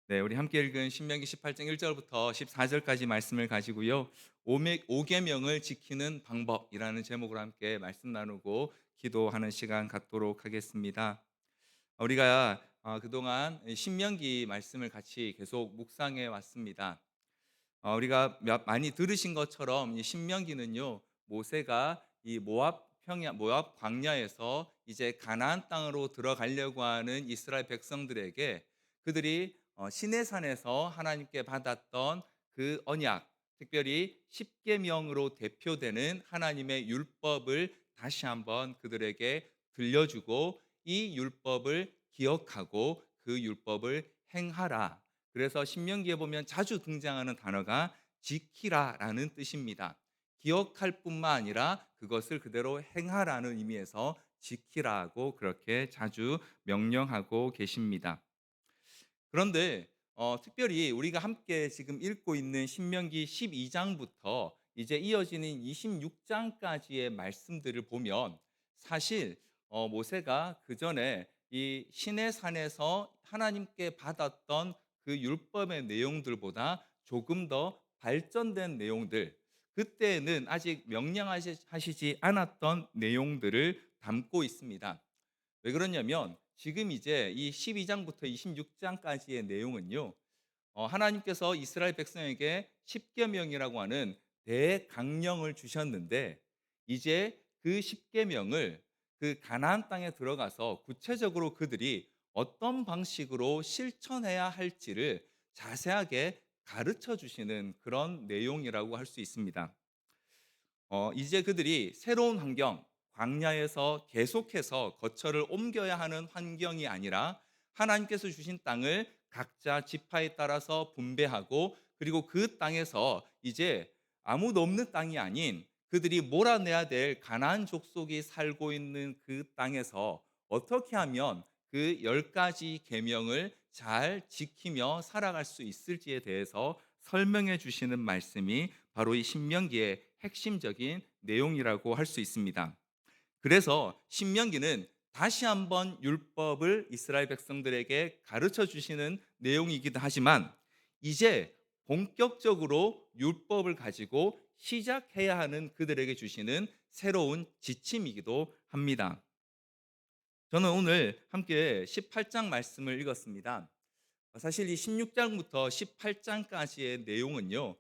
네, 우리 함께 읽은 신명기 18장 1절부터 14절까지 말씀을 가지고요. 오계명을 지키는 방법이라는 제목으로 함께 말씀 나누고 기도하는 시간 갖도록 하겠습니다. 우리가 그동안 신명기 말씀을 같이 계속 묵상해 왔습니다. 우리가 많이 들으신 것처럼 이 신명기는요, 모세가 이 모압 광야에서 이제 가나안 땅으로 들어가려고 하는 이스라엘 백성들에게 그들이 시내산에서 하나님께 받았던 그 언약, 특별히 십계명으로 대표되는 하나님의 율법을 다시 한번 그들에게 들려주고, 이 율법을 기억하고 그 율법을 행하라. 그래서 신명기에 보면 자주 등장하는 단어가 지키라라는 뜻입니다. 기억할 뿐만 아니라 그것을 그대로 행하라는 의미에서 지키라고 그렇게 자주 명령하고 계십니다. 그런데 특별히 우리가 함께 지금 읽고 있는 신명기 12장부터 이제 이어지는 26장까지의 말씀들을 보면, 사실 모세가 그 전에 이 시내 산에서 하나님께 받았던 그 율법의 내용들보다 조금 더 발전된 내용들, 그때는 아직 명령하시지 않았던 내용들을 담고 있습니다. 왜 그러냐면 지금 이제 이 12장부터 26장까지의 내용은요, 하나님께서 이스라엘 백성에게 십계명이라고 하는 대강령을 주셨는데, 이제 그 십계명을 그 가나안 땅에 들어가서 구체적으로 그들이 어떤 방식으로 실천해야 할지를 자세하게 가르쳐 주시는 그런 내용이라고 할 수 있습니다. 이제 그들이 새로운 환경, 광야에서 계속해서 거처를 옮겨야 하는 환경이 아니라 하나님께서 주신 땅을 각자 지파에 따라서 분배하고, 그리고 그 땅에서 이제 아무도 없는 땅이 아닌 그들이 몰아내야 될 가나안 족속이 살고 있는 그 땅에서 어떻게 하면 그 10가지 계명을 잘 지키며 살아갈 수 있을지에 대해서 설명해 주시는 말씀이 바로 이 신명기의 핵심적인 내용이라고 할 수 있습니다. 그래서 신명기는 다시 한번 율법을 이스라엘 백성들에게 가르쳐 주시는 내용이기도 하지만, 이제 본격적으로 율법을 가지고 시작해야 하는 그들에게 주시는 새로운 지침이기도 합니다. 저는 오늘 함께 18장 말씀을 읽었습니다. 사실 이 16장부터 18장까지의 내용은요,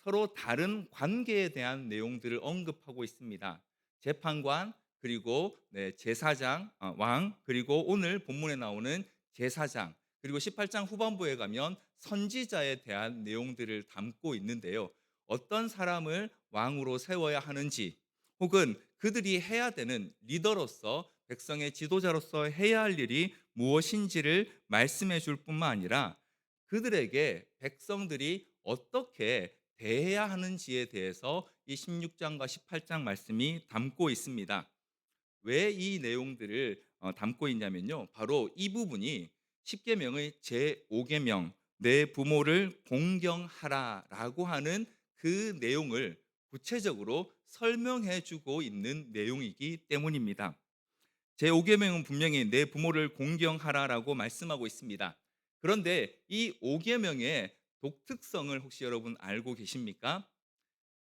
서로 다른 관계에 대한 내용들을 언급하고 있습니다. 재판관, 그리고 제사장, 왕, 그리고 오늘 본문에 나오는 제사장, 그리고 18장 후반부에 가면 선지자에 대한 내용들을 담고 있는데요. 어떤 사람을 왕으로 세워야 하는지, 혹은 그들이 해야 되는 리더로서, 백성의 지도자로서 해야 할 일이 무엇인지를 말씀해 줄 뿐만 아니라 그들에게 백성들이 어떻게 대해야 하는지에 대해서 이 16장과 18장 말씀이 담고 있습니다. 왜 이 내용들을 담고 있냐면요, 바로 이 부분이 십계명의 제5계명 내 부모를 공경하라라고 하는 그 내용을 구체적으로 설명해 주고 있는 내용이기 때문입니다. 제5계명은 분명히 내 부모를 공경하라라고 말씀하고 있습니다. 그런데 이 5계명의 독특성을 혹시 여러분 알고 계십니까?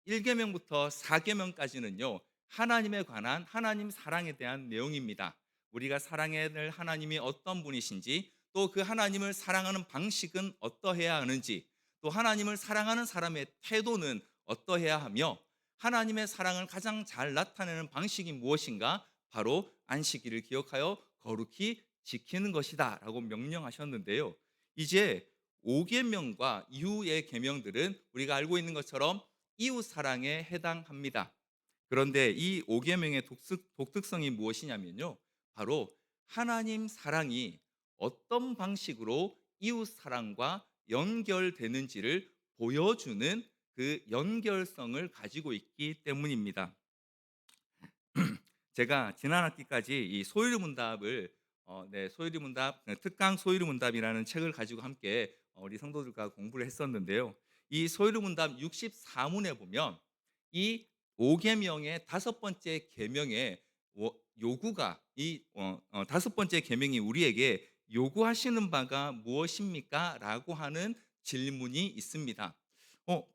1계명부터 4계명까지는요, 하나님에 관한 하나님 사랑에 대한 내용입니다. 우리가 사랑해야 될 하나님이 어떤 분이신지, 또 그 하나님을 사랑하는 방식은 어떠해야 하는지, 또 하나님을 사랑하는 사람의 태도는 어떠해야 하며, 하나님의 사랑을 가장 잘 나타내는 방식이 무엇인가? 바로 안식일을 기억하여 거룩히 지키는 것이다 라고 명령하셨는데요, 이제 5계명과 이후의 계명들은 우리가 알고 있는 것처럼 이웃 사랑에 해당합니다. 그런데 이 5계명의 독특성이 무엇이냐면요, 바로 하나님 사랑이 어떤 방식으로 이웃 사랑과 연결되는지를 보여주는 그 연결성을 가지고 있기 때문입니다. 제가 지난 학기까지 이 소유리 문답을 소유리 문답 특강 소유리 문답이라는 책을 가지고 함께 우리 성도들과 공부를 했었는데요. 이 소유리 문답 64문에 보면 이 5계명의 다섯 번째 계명의 요구가, 이 다섯 번째 계명이 우리에게 요구하시는 바가 무엇입니까? 라고 하는 질문이 있습니다.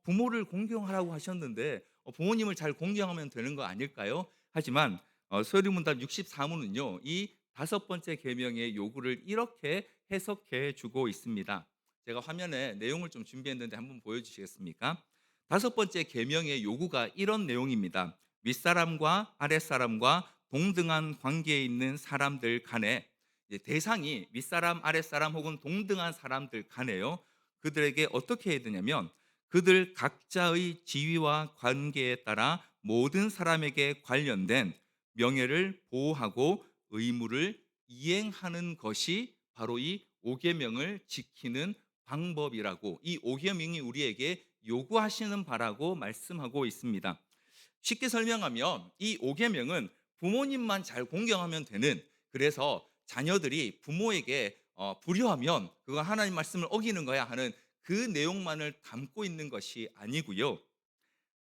부모를 공경하라고 하셨는데 부모님을 잘 공경하면 되는 거 아닐까요? 하지만 서류문답 64문은요. 이 다섯 번째 계명의 요구를 이렇게 해석해 주고 있습니다. 제가 화면에 내용을 좀 준비했는데 한번 보여주시겠습니까? 다섯 번째 계명의 요구가 이런 내용입니다. 윗사람과 아랫사람과 동등한 관계에 있는 사람들 간에, 이제 대상이 윗사람, 아랫사람 혹은 동등한 사람들 간에요. 그들에게 어떻게 해야 되냐면 그들 각자의 지위와 관계에 따라 모든 사람에게 관련된 명예를 보호하고 의무를 이행하는 것이 바로 이 오계명을 지키는 방법이라고, 이 오계명이 우리에게 요구하시는 바라고 말씀하고 있습니다. 쉽게 설명하면 이 오계명은 부모님만 잘 공경하면 되는, 그래서 자녀들이 부모에게 불효하면 그거 하나님 말씀을 어기는 거야 하는 그 내용만을 담고 있는 것이 아니고요.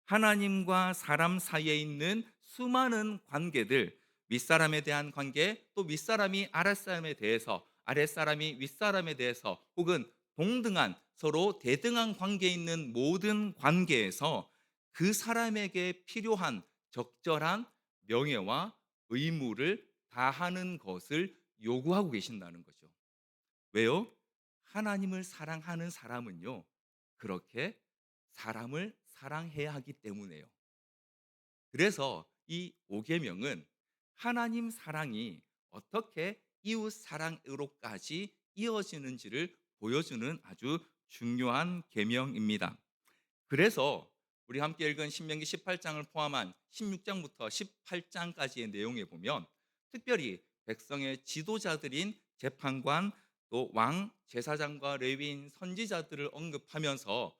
하나님과 사람 사이에 있는 수많은 관계들, 윗사람에 대한 관계, 또 윗사람이 아랫사람에 대해서, 아랫사람이 윗사람에 대해서, 혹은 동등한, 서로 대등한 관계에 있는 모든 관계에서 그 사람에게 필요한 적절한 명예와 의무를 다하는 것을 요구하고 계신다는 거죠. 왜요? 하나님을 사랑하는 사람은요, 그렇게 사람을 사랑해야 하기 때문에요. 그래서 이 오계명은 하나님 사랑이 어떻게 이웃 사랑으로까지 이어지는지를 보여주는 아주 중요한 계명입니다. 그래서 우리 함께 읽은 신명기 18장을 포함한 16장부터 18장까지의 내용에 보면 특별히 백성의 지도자들인 재판관, 또 왕, 제사장과 레위인, 선지자들을 언급하면서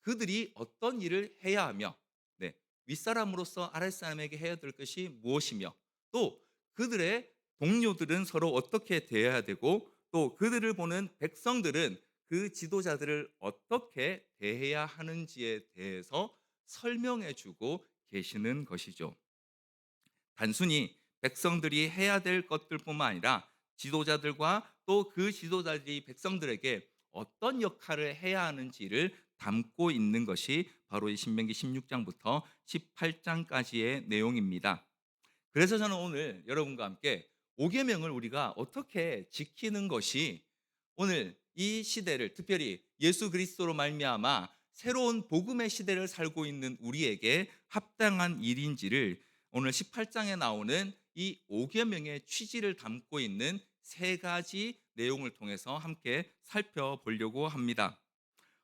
그들이 어떤 일을 해야 하며, 네, 윗사람으로서 아랫사람에게 해야 될 것이 무엇이며, 또 그들의 동료들은 서로 어떻게 대해야 되고, 또 그들을 보는 백성들은 그 지도자들을 어떻게 대해야 하는지에 대해서 설명해 주고 계시는 것이죠. 단순히 백성들이 해야 될 것들뿐만 아니라 지도자들과 또 그 지도자들이 백성들에게 어떤 역할을 해야 하는지를 담고 있는 것이 바로 이 신명기 16장부터 18장까지의 내용입니다. 그래서 저는 오늘 여러분과 함께 오계명을 우리가 어떻게 지키는 것이 오늘 이 시대를, 특별히 예수 그리스도로 말미암아 새로운 복음의 시대를 살고 있는 우리에게 합당한 일인지를 오늘 18장에 나오는 이 오계명의 취지를 담고 있는 세 가지 내용을 통해서 함께 살펴보려고 합니다.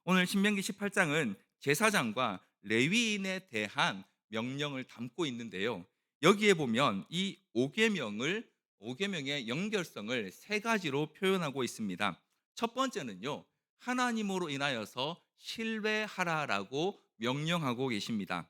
오늘 신명기 18장은 제사장과 레위인에 대한 명령을 담고 있는데요. 여기에 보면 이 오계명의 연결성을 세 가지로 표현하고 있습니다. 첫 번째는요. 하나님으로 인하여서 신뢰하라라고 명령하고 계십니다.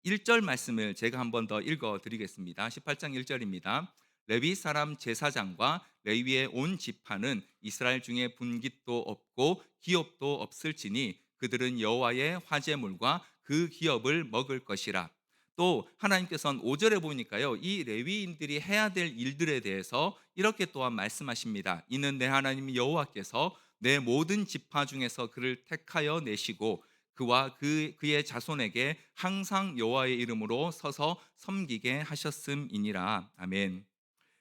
1절 말씀을 제가 한 번 더 읽어 드리겠습니다. 18장 1절입니다. 레위 사람 제사장과 레위의 온 지파는 이스라엘 중에 분깃도 없고 기업도 없을지니 그들은 여호와의 화제물과 그 기업을 먹을 것이라. 또 하나님께서는 5절에 보니까요, 이 레위인들이 해야 될 일들에 대해서 이렇게 또한 말씀하십니다. 이는 내 하나님 여호와께서 내 모든 지파 중에서 그를 택하여 내시고 그와 그의 자손에게 항상 여호와의 이름으로 서서 섬기게 하셨음이니라. 아멘.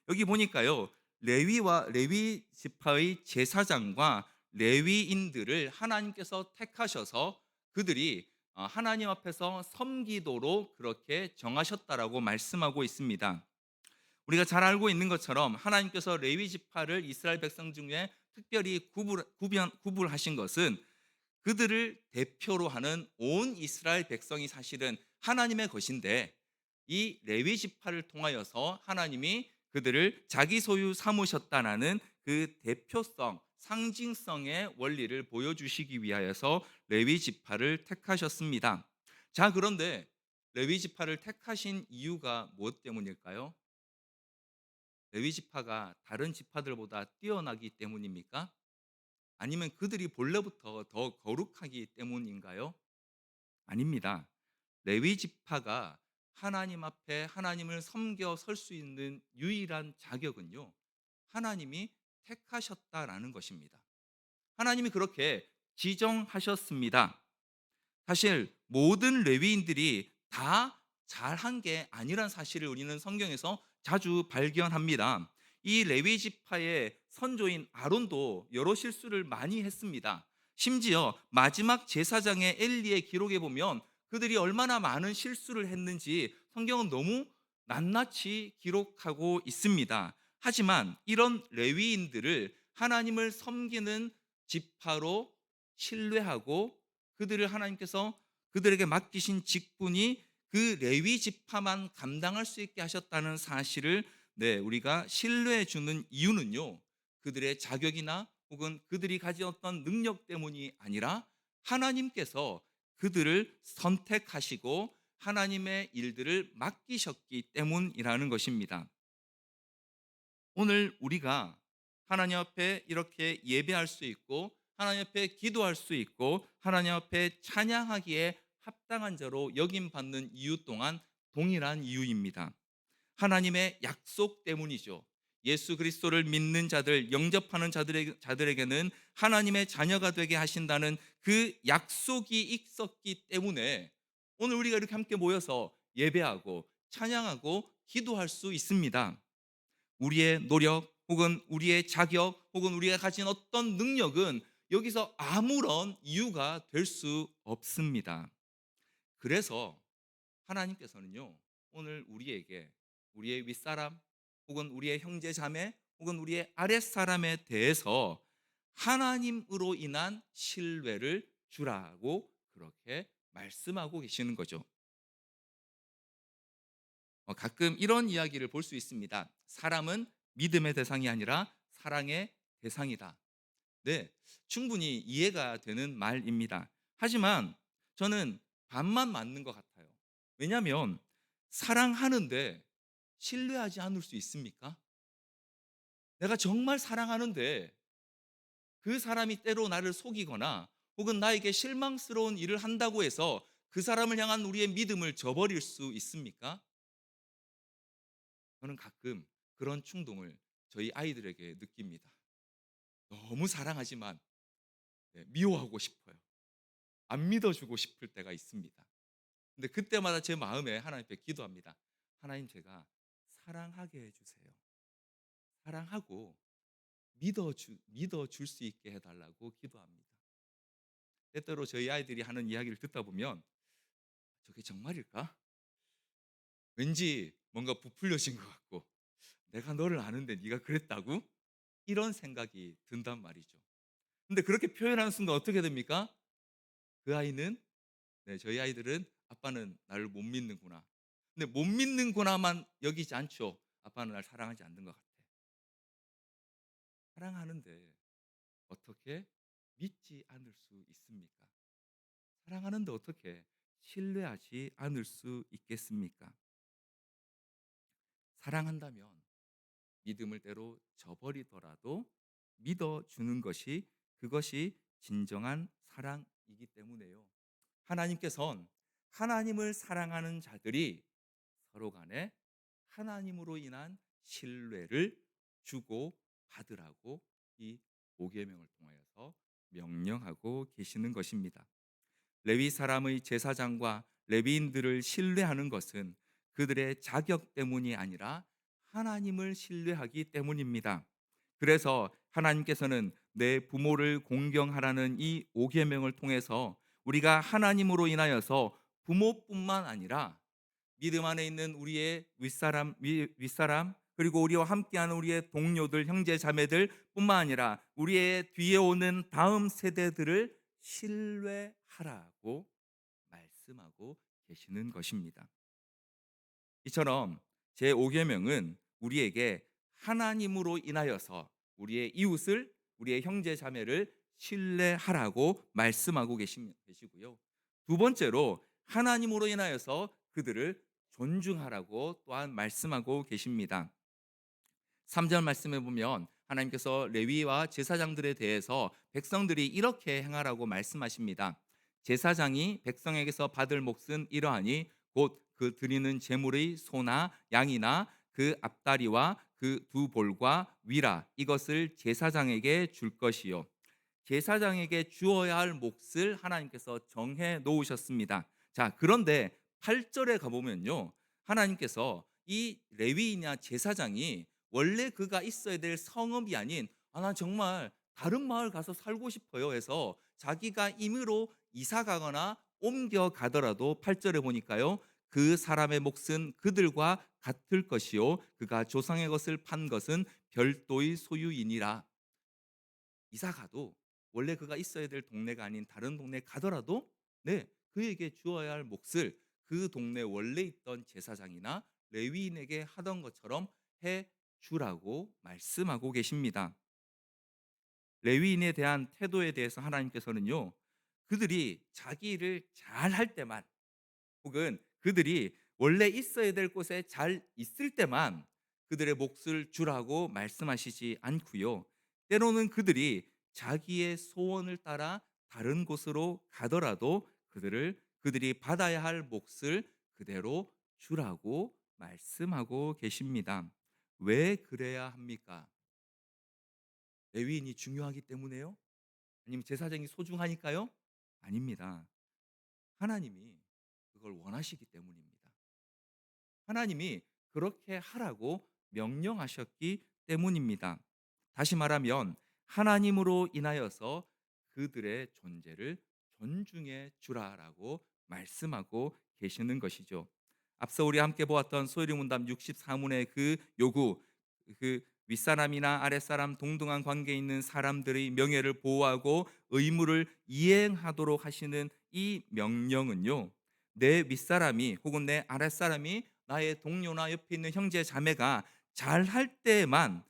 여기 보니까요, 레위 지파의 제사장과 레위인들을 하나님께서 택하셔서 그들이 하나님 앞에서 섬기도록 그렇게 정하셨다라고 말씀하고 있습니다. 우리가 잘 알고 있는 것처럼 하나님께서 레위 지파를 이스라엘 백성 중에 특별히 구분하신 것은 그들을 대표로 하는 온 이스라엘 백성이 사실은 하나님의 것인데, 이 레위 지파를 통하여서 하나님이 그들을 자기 소유 삼으셨다라는 그 대표성, 상징성의 원리를 보여주시기 위하여서 레위 지파를 택하셨습니다. 자, 그런데 레위 지파를 택하신 이유가 무엇 때문일까요? 레위 지파가 다른 지파들보다 뛰어나기 때문입니까? 아니면 그들이 본래부터 더 거룩하기 때문인가요? 아닙니다. 레위 지파가 하나님 앞에 하나님을 섬겨 설 수 있는 유일한 자격은요, 하나님이 택하셨다라는 것입니다. 하나님이 그렇게 지정하셨습니다. 사실 모든 레위인들이 다 잘한 게 아니란 사실을 우리는 성경에서 자주 발견합니다. 이 레위 지파의 선조인 아론도 여러 실수를 많이 했습니다. 심지어 마지막 제사장의 엘리의 기록에 보면 그들이 얼마나 많은 실수를 했는지 성경은 너무 낱낱이 기록하고 있습니다. 하지만 이런 레위인들을 하나님을 섬기는 지파로 신뢰하고 그들을 하나님께서 그들에게 맡기신 직분이 그 레위 지파만 감당할 수 있게 하셨다는 사실을 우리가 신뢰해 주는 이유는요. 그들의 자격이나 혹은 그들이 가진 어떤 능력 때문이 아니라 하나님께서 그들을 선택하시고 하나님의 일들을 맡기셨기 때문이라는 것입니다. 오늘 우리가 하나님 앞에 이렇게 예배할 수 있고 하나님 앞에 기도할 수 있고 하나님 앞에 찬양하기에 합당한 자로 여김 받는 이유 또한 동일한 이유입니다. 하나님의 약속 때문이죠. 예수 그리스도를 믿는 자들, 영접하는 자들에게는 하나님의 자녀가 되게 하신다는 그 약속이 있었기 때문에 오늘 우리가 이렇게 함께 모여서 예배하고 찬양하고 기도할 수 있습니다. 우리의 노력 혹은 우리의 자격 혹은 우리가 가진 어떤 능력은 여기서 아무런 이유가 될 수 없습니다. 그래서 하나님께서는요, 오늘 우리에게 우리의 윗사람 혹은 우리의 형제 자매 혹은 우리의 아랫사람에 대해서 하나님으로 인한 신뢰를 주라고 그렇게 말씀하고 계시는 거죠. 가끔 이런 이야기를 볼 수 있습니다. 사람은 믿음의 대상이 아니라 사랑의 대상이다. 네, 충분히 이해가 되는 말입니다. 하지만 저는 반만 맞는 것 같아요. 왜냐하면 사랑하는데 신뢰하지 않을 수 있습니까? 내가 정말 사랑하는데 그 사람이 때로 나를 속이거나 혹은 나에게 실망스러운 일을 한다고 해서 그 사람을 향한 우리의 믿음을 저버릴 수 있습니까? 저는 가끔 그런 충동을 저희 아이들에게 느낍니다. 너무 사랑하지만 미워하고 싶어요. 안 믿어주고 싶을 때가 있습니다. 근데 그때마다 제 마음에 하나님께 기도합니다. 하나님, 제가 사랑하게 해주세요. 사랑하고 믿어줄 수 있게 해달라고 기도합니다. 때때로 저희 아이들이 하는 이야기를 듣다 보면 저게 정말일까? 왠지 뭔가 부풀려진 것 같고 내가 너를 아는데 네가 그랬다고? 이런 생각이 든단 말이죠. 근데 그렇게 표현하는 순간 어떻게 됩니까? 그 아이는 저희 아이들은 아빠는 나를 못 믿는구나. 근데 못 믿는구나만 여기지 않죠. 아빠는 날 사랑하지 않는 것 같아. 사랑하는데 어떻게 믿지 않을 수 있습니까? 사랑하는데 어떻게 신뢰하지 않을 수 있겠습니까? 사랑한다면 믿음을 때로 저버리더라도 믿어주는 것이 그것이 진정한 사랑이기 때문에요. 하나님께서는 하나님을 사랑하는 자들이 서로 간에 하나님으로 인한 신뢰를 주고 받으라고 이 오계명을 통하여서 명령하고 계시는 것입니다. 레위 사람의 제사장과 레위인들을 신뢰하는 것은 그들의 자격 때문이 아니라 하나님을 신뢰하기 때문입니다. 그래서 하나님께서는 내 부모를 공경하라는 이 오계명을 통해서 우리가 하나님으로 인하여서 부모뿐만 아니라 믿음 안에 있는 우리의 윗사람 그리고 우리와 함께하는 우리의 동료들 형제 자매들 뿐만 아니라 우리의 뒤에 오는 다음 세대들을 신뢰하라고 말씀하고 계시는 것입니다. 이처럼 제5계명은 우리에게 하나님으로 인하여서 우리의 이웃을 우리의 형제 자매를 신뢰하라고 말씀하고 계시고요. 두 번째로 하나님으로 인하여서 그들을 존중하라고 또한 말씀하고 계십니다. 3절 말씀해 보면 하나님께서 레위와 제사장들에 대해서 백성들이 이렇게 행하라고 말씀하십니다. 제사장이 백성에게서 받을 몫은 이러하니 곧 그 드리는 제물의 소나 양이나 그 앞다리와 그 두 볼과 위라 이것을 제사장에게 줄 것이요 제사장에게 주어야 할 몫을 하나님께서 정해 놓으셨습니다. 자, 그런데 8절에 가보면요. 하나님께서 이 레위인이나 제사장이 원래 그가 있어야 될 성읍이 아닌 나 정말 다른 마을 가서 살고 싶어요 해서 자기가 임의로 이사 가거나 옮겨 가더라도 8절에 보니까요. 그 사람의 몫은 그들과 같을 것이요 그가 조상의 것을 판 것은 별도의 소유이니라. 이사 가도 원래 그가 있어야 될 동네가 아닌 다른 동네에 가더라도 그에게 주어야 할 몫을 그 동네 원래 있던 제사장이나 레위인에게 하던 것처럼 해 주라고 말씀하고 계십니다. 레위인에 대한 태도에 대해서 하나님께서는요. 그들이 자기 일을 잘 할 때만 혹은 그들이 원래 있어야 될 곳에 잘 있을 때만 그들의 몫을 주라고 말씀하시지 않고요. 때로는 그들이 자기의 소원을 따라 다른 곳으로 가더라도 그들이 받아야 할 몫을 그대로 주라고 말씀하고 계십니다. 왜 그래야 합니까? 레위인이 중요하기 때문에요? 아니면 제사장이 소중하니까요? 아닙니다. 하나님이 그걸 원하시기 때문입니다. 하나님이 그렇게 하라고 명령하셨기 때문입니다. 다시 말하면 하나님으로 인하여서 그들의 존재를 존중해 주라라고 말씀하고 계시는 것이죠. 앞서 우리 함께 보았던 소요리 문답 64문의 그 요구, 그 윗사람이나 아랫사람 동등한 관계에 있는 사람들의 명예를 보호하고 의무를 이행하도록 하시는 이 명령은요. 내 윗사람이 혹은 내 아랫사람이 나의 동료나 옆에 있는 형제 자매가 잘할 때만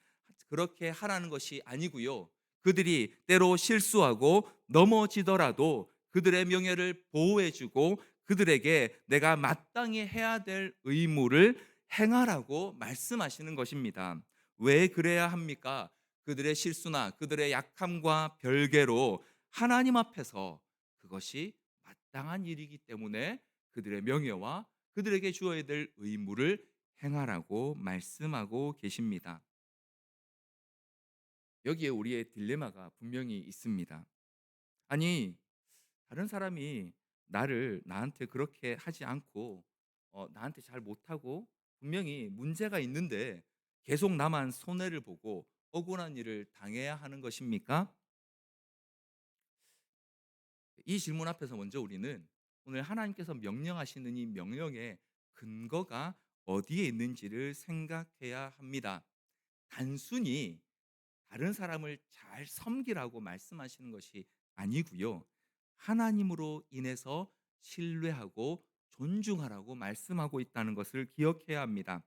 그렇게 하라는 것이 아니고요. 그들이 때로 실수하고 넘어지더라도 그들의 명예를 보호해 주고 그들에게 내가 마땅히 해야 될 의무를 행하라고 말씀하시는 것입니다. 왜 그래야 합니까? 그들의 실수나 그들의 약함과 별개로 하나님 앞에서 그것이 마땅한 일이기 때문에 그들의 명예와 그들에게 주어야 될 의무를 행하라고 말씀하고 계십니다. 여기에 우리의 딜레마가 분명히 있습니다. 아니, 다른 사람이 나한테 그렇게 하지 않고 나한테 잘 못하고 분명히 문제가 있는데 계속 나만 손해를 보고 억울한 일을 당해야 하는 것입니까? 이 질문 앞에서 먼저 우리는 오늘 하나님께서 명령하시는 이 명령의 근거가 어디에 있는지를 생각해야 합니다. 단순히 다른 사람을 잘 섬기라고 말씀하시는 것이 아니고요. 하나님으로 인해서 신뢰하고 존중하라고 말씀하고 있다는 것을 기억해야 합니다.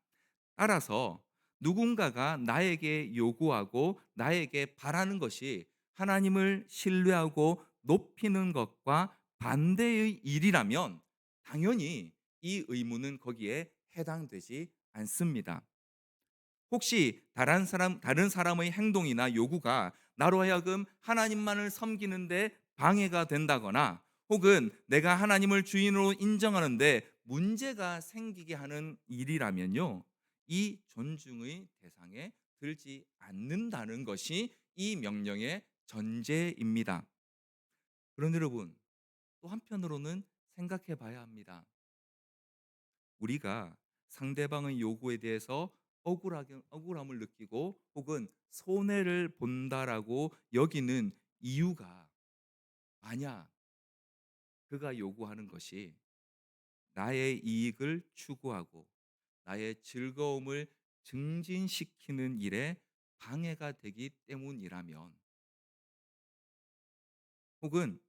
따라서 누군가가 나에게 요구하고 나에게 바라는 것이 하나님을 신뢰하고 높이는 것과 반대의 일이라면 당연히 이 의무는 거기에 해당되지 않습니다. 혹시 다른 사람의 행동이나 요구가 나로 하여금 하나님만을 섬기는데 방해가 된다거나 혹은 내가 하나님을 주인으로 인정하는데 문제가 생기게 하는 일이라면요. 이 존중의 대상에 들지 않는다는 것이 이 명령의 전제입니다. 그런데 여러분, 또 한편으로는 생각해 봐야 합니다. 우리가 상대방의 요구에 대해서 억울함을 느끼고 혹은 손해를 본다라고 여기는 이유가 만약 그가 요구하는 것이 나의 이익을 추구하고 나의 즐거움을 증진시키는 일에 방해가 되기 때문이라면 혹은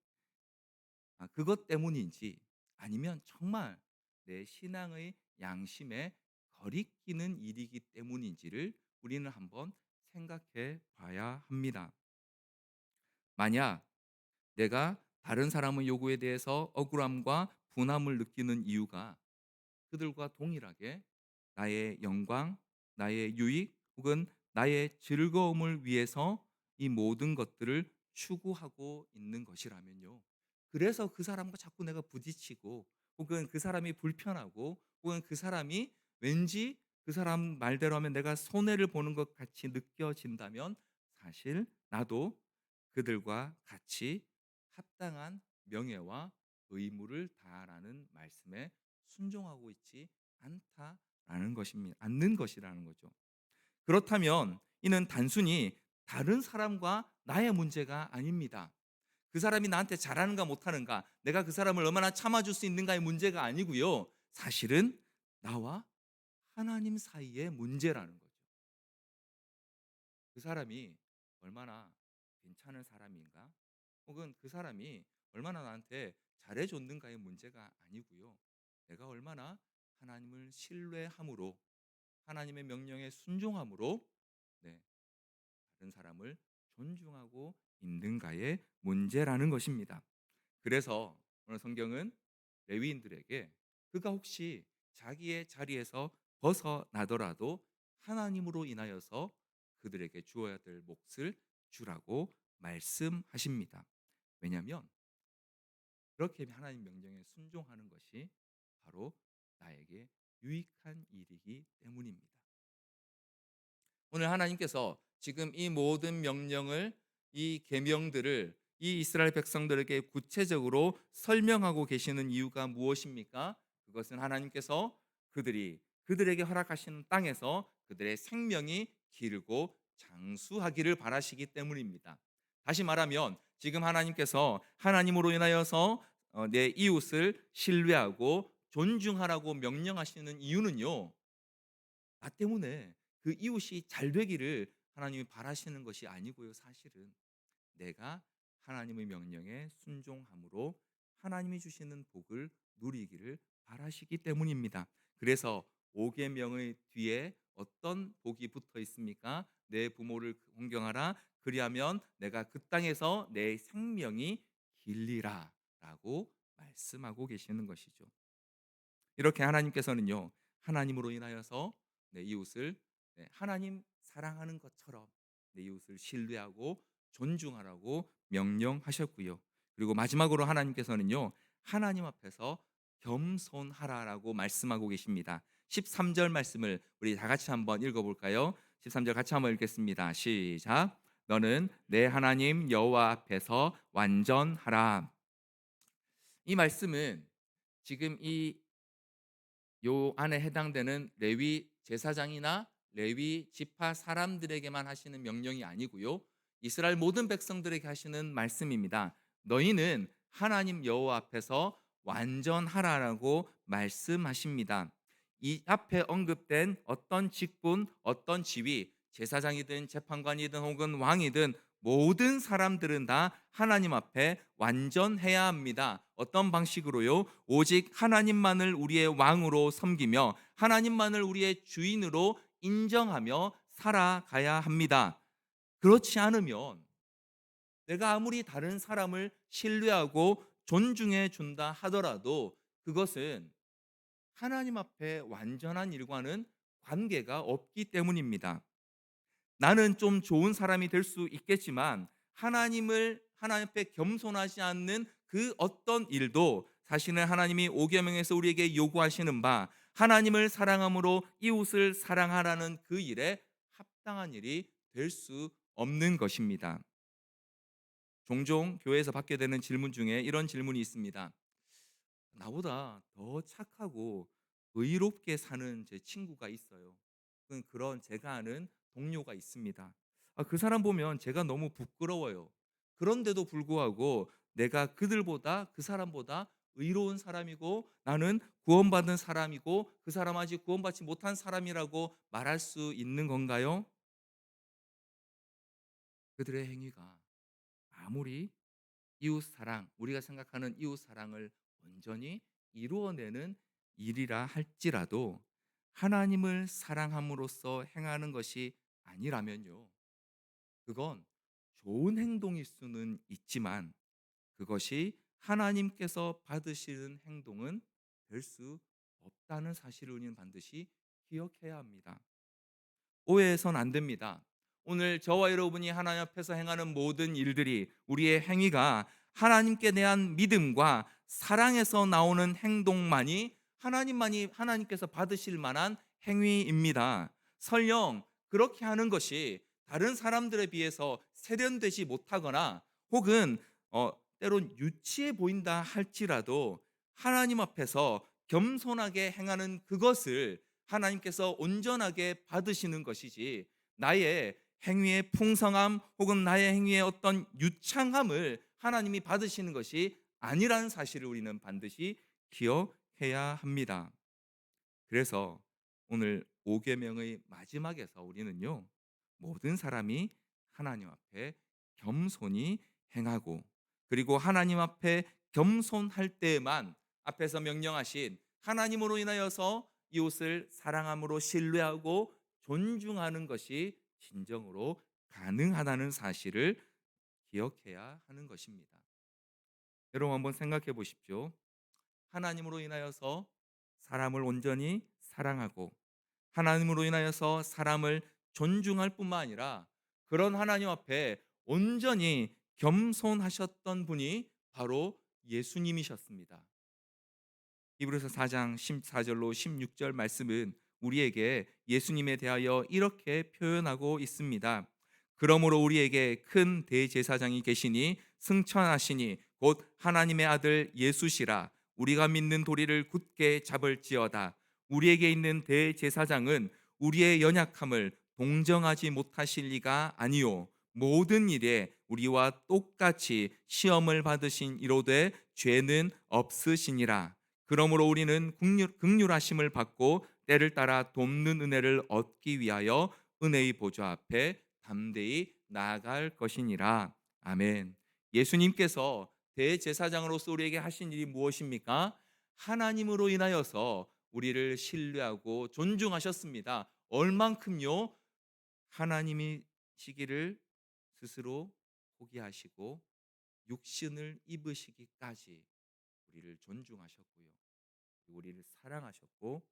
그것 때문인지 아니면 정말 내 신앙의 양심에 거리끼는 일이기 때문인지를 우리는 한번 생각해 봐야 합니다. 만약 내가 다른 사람의 요구에 대해서 억울함과 분함을 느끼는 이유가 그들과 동일하게 나의 영광, 나의 유익 혹은 나의 즐거움을 위해서 이 모든 것들을 추구하고 있는 것이라면요. 그래서 그 사람과 자꾸 내가 부딪히고 혹은 그 사람이 불편하고 혹은 그 사람이 왠지 그 사람 말대로 하면 내가 손해를 보는 것 같이 느껴진다면 사실 나도 그들과 같이 합당한 명예와 의무를 다하라는 말씀에 순종하고 있지 않다라는 것입니다. 않는 것이라는 거죠. 그렇다면 이는 단순히 다른 사람과 나의 문제가 아닙니다. 그 사람이 나한테 잘하는가 못하는가, 내가 그 사람을 얼마나 참아줄 수 있는가의 문제가 아니고요. 사실은 나와 하나님 사이의 문제라는 거죠. 그 사람이 얼마나 괜찮은 사람인가, 혹은 그 사람이 얼마나 나한테 잘해줬는가의 문제가 아니고요. 내가 얼마나 하나님을 신뢰함으로, 하나님의 명령에 순종함으로, 네, 다른 사람을 존중하고 있는가의 문제라는 것입니다. 그래서 오늘 성경은 레위인들에게 그가 혹시 자기의 자리에서 벗어나더라도 하나님으로 인하여서 그들에게 주어야 될 몫을 주라고 말씀하십니다. 왜냐하면 그렇게 하나님 명령에 순종하는 것이 바로 나에게 유익한 일이기 때문입니다. 오늘 하나님께서 지금 이 모든 명령을, 이 계명들을 이 이스라엘 백성들에게 구체적으로 설명하고 계시는 이유가 무엇입니까? 그것은 하나님께서 그들에게 허락하시는 땅에서 그들의 생명이 길고 장수하기를 바라시기 때문입니다. 다시 말하면 지금 하나님께서 하나님으로 인하여서 내 이웃을 신뢰하고 존중하라고 명령하시는 이유는요, 나 때문에 그 이웃이 잘 되기를 하나님이 바라시는 것이 아니고요. 사실은 내가 하나님의 명령에 순종함으로 하나님이 주시는 복을 누리기를 바라시기 때문입니다. 그래서 5계명의 뒤에 어떤 복이 붙어 있습니까? 내 부모를 존경하라. 그리하면 내가 그 땅에서 내 생명이 길리라라고 말씀하고 계시는 것이죠. 이렇게 하나님께서는요, 하나님으로 인하여서 내 이웃을 하나님 사랑하는 것처럼 내 이웃을 신뢰하고 존중하라고 명령하셨고요. 그리고 마지막으로 하나님께서는요, 하나님 앞에서 겸손하라라고 말씀하고 계십니다. 13절 말씀을 우리 다 같이 한번 읽어볼까요? 13절 같이 한번 읽겠습니다. 시작. 너는 내 하나님 여호와 앞에서 완전하라. 이 말씀은 지금 이 요 안에 해당되는 레위 제사장이나 레위 지파 사람들에게만 하시는 명령이 아니고요. 이스라엘 모든 백성들에게 하시는 말씀입니다. 너희는 하나님 여호와 앞에서 완전하라라고 말씀하십니다. 이 앞에 언급된 어떤 직분, 어떤 지위, 제사장이든 재판관이든 혹은 왕이든 모든 사람들은 다 하나님 앞에 완전해야 합니다. 어떤 방식으로요? 오직 하나님만을 우리의 왕으로 섬기며 하나님만을 우리의 주인으로 인정하며 살아가야 합니다. 그렇지 않으면 내가 아무리 다른 사람을 신뢰하고 존중해 준다 하더라도 그것은 하나님 앞에 완전한 일과는 관계가 없기 때문입니다. 나는 좀 좋은 사람이 될 수 있겠지만 하나님 앞에 겸손하지 않는 그 어떤 일도 사실은 하나님이 오계명에서 우리에게 요구하시는 바 하나님을 사랑함으로 이웃을 사랑하라는 그 일에 합당한 일이 될 수 없는 것입니다. 종종 교회에서 받게 되는 질문 중에 이런 질문이 있습니다. 나보다 더 착하고 의롭게 사는 제 친구가 있어요. 그런 제가 아는 동료가 있습니다. 그 사람 보면 제가 너무 부끄러워요. 그런데도 불구하고 내가 그들보다, 그 사람보다 의로운 사람이고 나는 구원받은 사람이고 그 사람 아직 구원받지 못한 사람이라고 말할 수 있는 건가요? 그들의 행위가 아무리 이웃 사랑, 우리가 생각하는 이웃 사랑을 온전히 이루어내는 일이라 할지라도 하나님을 사랑함으로써 행하는 것이 아니라면요, 그건 좋은 행동일 수는 있지만 그것이 하나님께서 받으시는 행동은 될 수 없다는 사실을 우리는 반드시 기억해야 합니다. 오해해서는 안 됩니다. 오늘 저와 여러분이 하나님 앞에서 행하는 모든 일들이, 우리의 행위가 하나님께 대한 믿음과 사랑에서 나오는 행동만이 하나님께서 받으실 만한 행위입니다. 설령 그렇게 하는 것이 다른 사람들에 비해서 세련되지 못하거나 혹은 때론 유치해 보인다 할지라도 하나님 앞에서 겸손하게 행하는 그것을 하나님께서 온전하게 받으시는 것이지, 나의 행위의 풍성함 혹은 나의 행위의 어떤 유창함을 하나님이 받으시는 것이 아니라는 사실을 우리는 반드시 기억해야 합니다. 그래서 오늘 5계명의 마지막에서 우리는요, 모든 사람이 하나님 앞에 겸손히 행하고, 그리고 하나님 앞에 겸손할 때에만 앞에서 명령하신 하나님으로 인하여서 이웃을 사랑함으로 신뢰하고 존중하는 것이 진정으로 가능하다는 사실을 기억해야 하는 것입니다. 여러분 한번 생각해 보십시오. 하나님으로 인하여서 사람을 온전히 사랑하고 하나님으로 인하여서 사람을 존중할 뿐만 아니라 그런 하나님 앞에 온전히 겸손하셨던 분이 바로 예수님이셨습니다. 히브리서 4장 14절로 16절 말씀은 우리에게 예수님에 대하여 이렇게 표현하고 있습니다. 그러므로 우리에게 큰 대제사장이 계시니 승천하시니 곧 하나님의 아들 예수시라. 우리가 믿는 도리를 굳게 잡을지어다. 우리에게 있는 대제사장은 우리의 연약함을 동정하지 못하실 리가 아니요 모든 일에 우리와 똑같이 시험을 받으신 이로되 죄는 없으시니라. 그러므로 우리는 긍휼하심을 받고 때를 따라 돕는 은혜를 얻기 위하여 은혜의 보좌 앞에 담대히 나아갈 것이니라. 아멘. 예수님께서 대제사장으로서 우리에게 하신 일이 무엇입니까? 하나님으로 인하여서 우리를 신뢰하고 존중하셨습니다. 얼만큼요? 하나님이 시기를 스스로 포기하시고 육신을 입으시기까지 우리를 존중하셨고요. 우리를 사랑하셨고,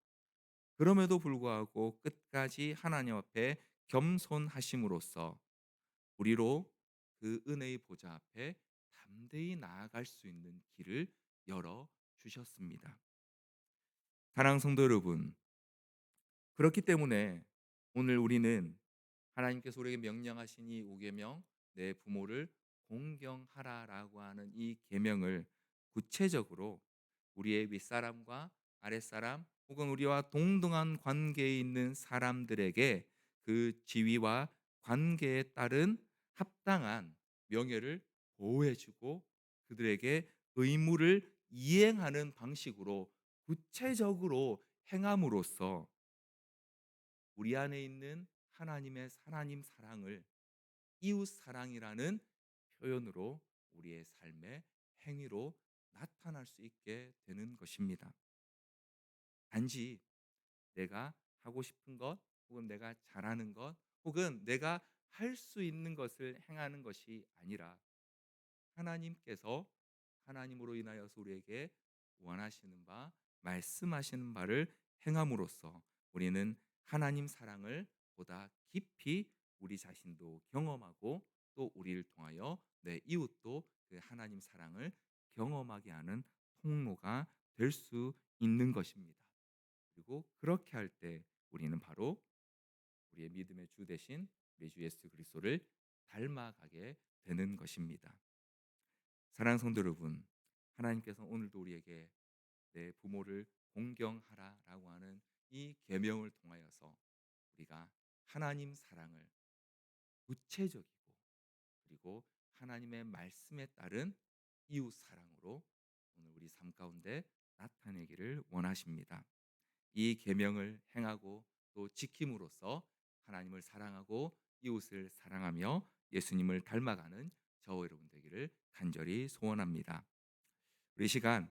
그럼에도 불구하고 끝까지 하나님 앞에 겸손하심으로써 우리로 그 은혜의 보좌 앞에 담대히 나아갈 수 있는 길을 열어 주셨습니다. 사랑하는 성도 여러분, 그렇기 때문에 오늘 우리는 하나님께서 우리에게 명령하신 이 5계명, 내 부모를 공경하라라고 하는 이 계명을 구체적으로 우리의 윗사람과 아랫사람 혹은 우리와 동등한 관계에 있는 사람들에게 그 지위와 관계에 따른 합당한 명예를 보호해주고 그들에게 의무를 이행하는 방식으로 구체적으로 행함으로써 우리 안에 있는 하나님 사랑을 이웃 사랑이라는 표현으로 우리의 삶의 행위로 나타날 수 있게 되는 것입니다. 단지 내가 하고 싶은 것 혹은 내가 잘하는 것 혹은 내가 할 수 있는 것을 행하는 것이 아니라 하나님께서 하나님으로 인하여서 우리에게 원하시는 바 말씀하시는 바를 행함으로써 우리는 하나님 사랑을 보다 깊이 우리 자신도 경험하고 또 우리를 통하여 내 이웃도 그 하나님 사랑을 경험하게 하는 통로가 될 수 있는 것입니다. 그리고 그렇게 할 때 우리는 바로 우리의 믿음의 주 대신 우리 주 예수 그리스도를 닮아가게 되는 것입니다. 사랑하는 성도 여러분, 하나님께서 오늘도 우리에게 내 부모를 공경하라라고 하는 이 계명을 통하여서 우리가 하나님 사랑을 구체적이고 그리고 하나님의 말씀에 따른 이웃 사랑으로 오늘 우리 삶 가운데 나타내기를 원하십니다. 이 계명을 행하고 또 지킴으로써 하나님을 사랑하고 이웃을 사랑하며 예수님을 닮아가는 저와 여러분 되기를 간절히 소원합니다. 우리 시간